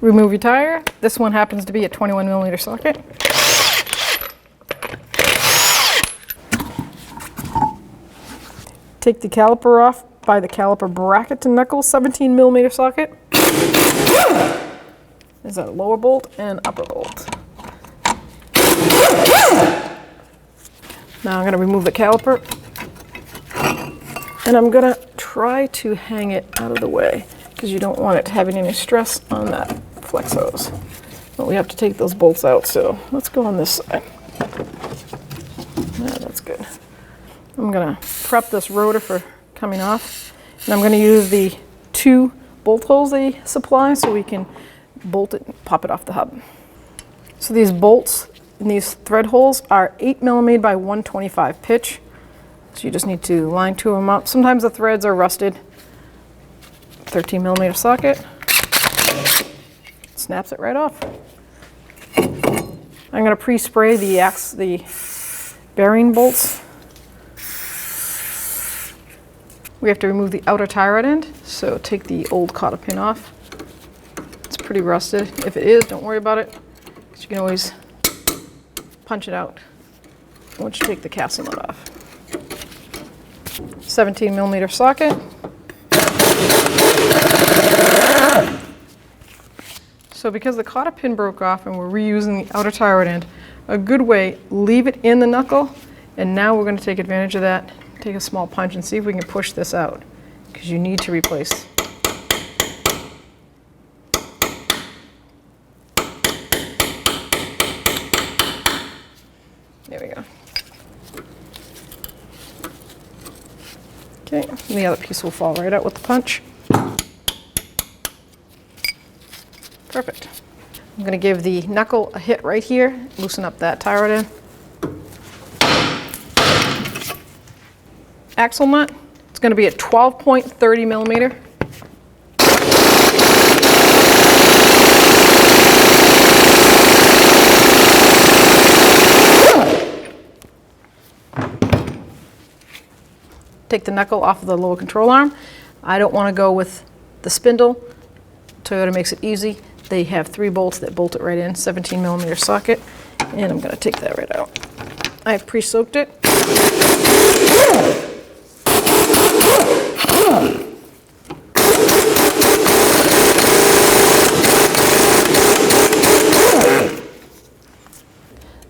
Remove your tire. This one happens to be a 21mm socket. Take the caliper off by the caliper bracket to knuckle 17mm socket. Is that a lower bolt and upper bolt? Now I'm going to remove the caliper, and I'm going to try to hang it out of the way because you don't want it having any stress on that flex hose. But we have to take those bolts out, so let's go on this side. Yeah, that's good. I'm going to prep this rotor for coming off, and I'm going to use the 2 bolt holes they supply so we can bolt it and pop it off the hub. So these bolts and these thread holes are 8mm by 125 pitch. So you just need to line 2 of them up. Sometimes the threads are rusted. 13mm socket. Snaps it right off. I'm going to pre-spray the bearing bolts. We have to remove the outer tie rod end, so take the old cotter pin off. It's pretty rusted. If it is, don't worry about it, because you can always punch it out once you take the castle nut off. 17mm socket. So because the cotter pin broke off and we're reusing the outer tie rod end, a good way, leave it in the knuckle, and now we're going to take advantage of that. Take a small punch and see if we can push this out, because you need to replace. There we go. Okay, and the other piece will fall right out with the punch. Perfect. I'm going to give the knuckle a hit right here, loosen up that tie rod end. Axle nut, it's going to be a 12.30mm. Take the knuckle off of the lower control arm. I don't want to go with the spindle. Toyota makes it easy. They have 3 bolts that bolt it right in, 17mm socket, and I'm going to take that right out. I've pre-soaked it.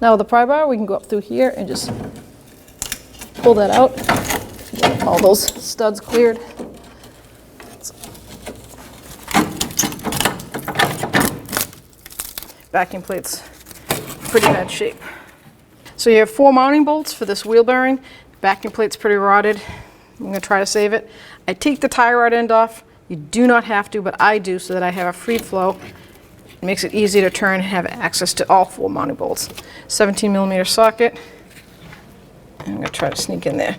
Now with the pry bar, we can go up through here and just pull that out. Get all those studs cleared. Vacuum plate's pretty bad shape. So you have 4 mounting bolts for this wheel bearing. Vacuum plate's pretty rotted. I'm going to try to save it. I take the tie rod end off. You do not have to, but I do so that I have a free flow. It makes it easy to turn and have access to all 4 mounting bolts. 17mm socket. I'm going to try to sneak in there.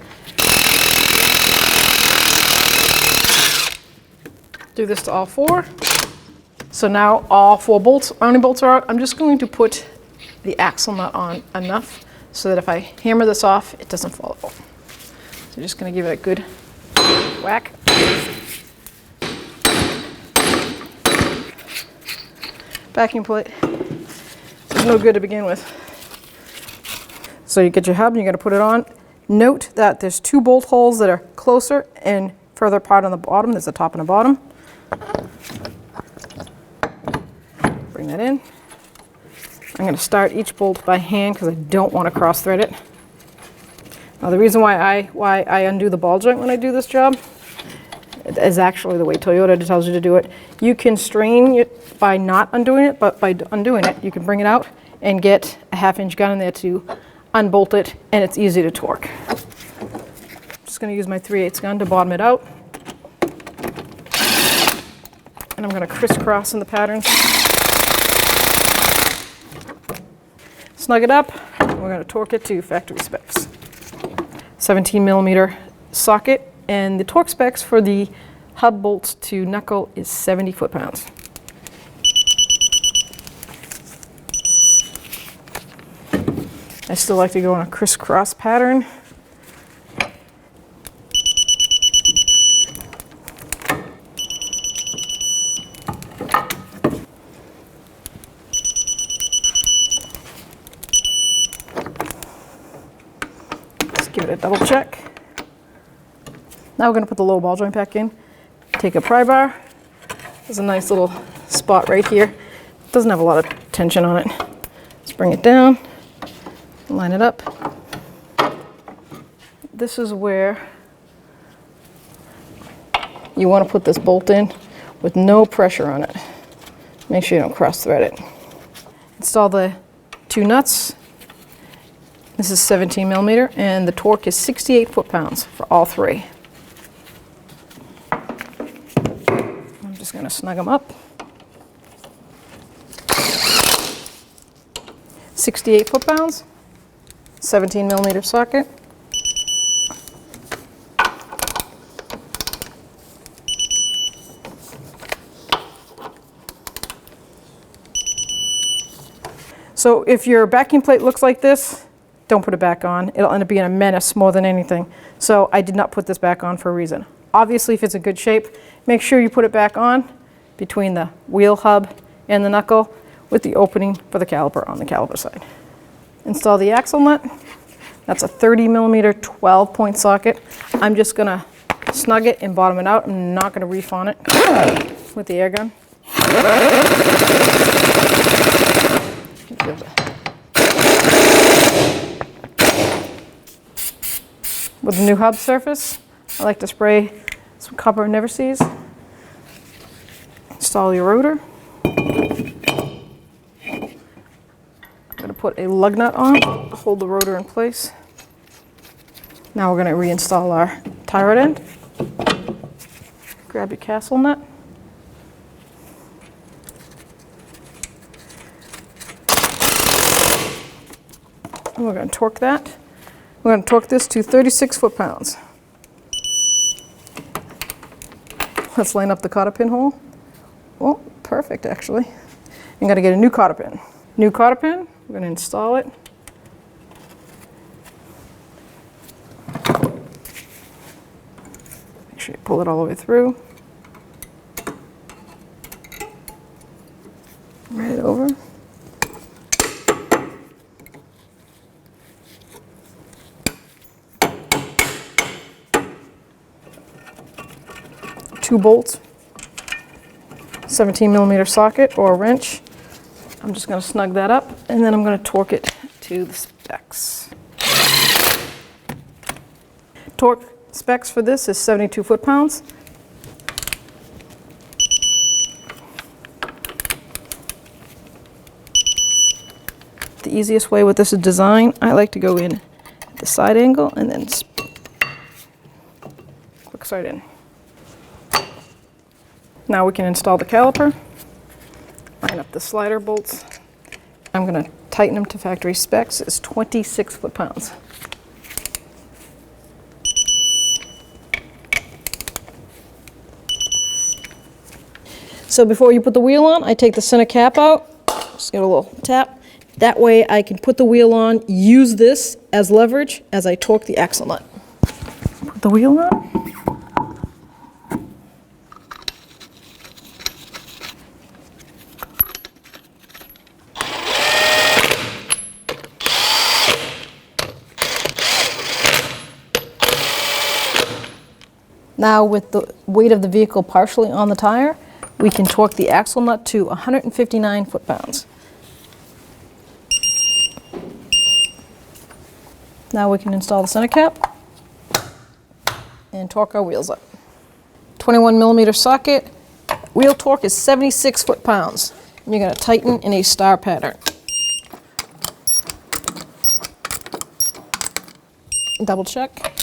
Do this to all 4. So now all 4 bolts, mounting bolts are out. I'm just going to put the axle nut on enough so that if I hammer this off, it doesn't fall out. So just going to give it a good whack. Vacuum plate. It's no good to begin with. So you get your hub and you're going to put it on. Note that there's 2 bolt holes that are closer and further apart on the bottom. There's a top and a bottom. Bring that in. I'm going to start each bolt by hand because I don't want to cross thread it. Now the reason why I undo the ball joint when I do this job is actually the way Toyota tells you to do it. You can strain it by not undoing it, but by undoing it, you can bring it out and get a 1/2-inch gun in there to unbolt it, and it's easy to torque. I'm just going to use my 3/8 gun to bottom it out. And I'm going to crisscross in the pattern. Snug it up, and we're going to torque it to factory specs. 17mm socket, and the torque specs for the hub bolts to knuckle is 70 foot-pounds. I still like to go on a crisscross pattern. Give it a double check. Now we're going to put the low ball joint back in. Take a pry bar. There's a nice little spot right here. It doesn't have a lot of tension on it. Let's bring it down, line it up. This is where you want to put this bolt in with no pressure on it. Make sure you don't cross thread it. Install the 2 nuts. This is 17 millimeter and the torque is 68 foot-pounds for all 3. I'm just going to snug them up. 68 foot-pounds, 17 millimeter socket. So if your backing plate looks like this, don't put it back on. It'll end up being a menace more than anything. So I did not put this back on for a reason. Obviously, if it's in good shape, make sure you put it back on between the wheel hub and the knuckle with the opening for the caliper on the caliper side. Install the axle nut. That's a 30 millimeter 12-point socket. I'm just gonna snug it and bottom it out. I'm not gonna reef on it with the air gun. With the new hub surface, I like to spray some copper never sees. Install your rotor. I'm going to put a lug nut on to hold the rotor in place. Now we're going to reinstall our tie rod end. Grab your castle nut. And we're going to torque that. We're going to torque this to 36 foot-pounds. Let's line up the cotter pin hole. Well, perfect actually. I'm going to get a new cotter pin. New cotter pin, we're going to install it. Make sure you pull it all the way through. Right over. Two bolts, 17 millimeter socket or a wrench. I'm just going to snug that up and then I'm going to torque it to the specs. Torque specs for this is 72 foot-pounds. The easiest way with this is design, I like to go in at the side angle and then quick side in. Now we can install the caliper, line up the slider bolts. I'm going to tighten them to factory specs. It's 26 foot-pounds. So before you put the wheel on, I take the center cap out, just get a little tap. That way I can put the wheel on, use this as leverage as I torque the axle nut. Put the wheel on. Now with the weight of the vehicle partially on the tire, we can torque the axle nut to 159 foot-pounds. Now we can install the center cap and torque our wheels up. 21 millimeter socket, wheel torque is 76 foot-pounds. And you're going to tighten in a star pattern. Double check.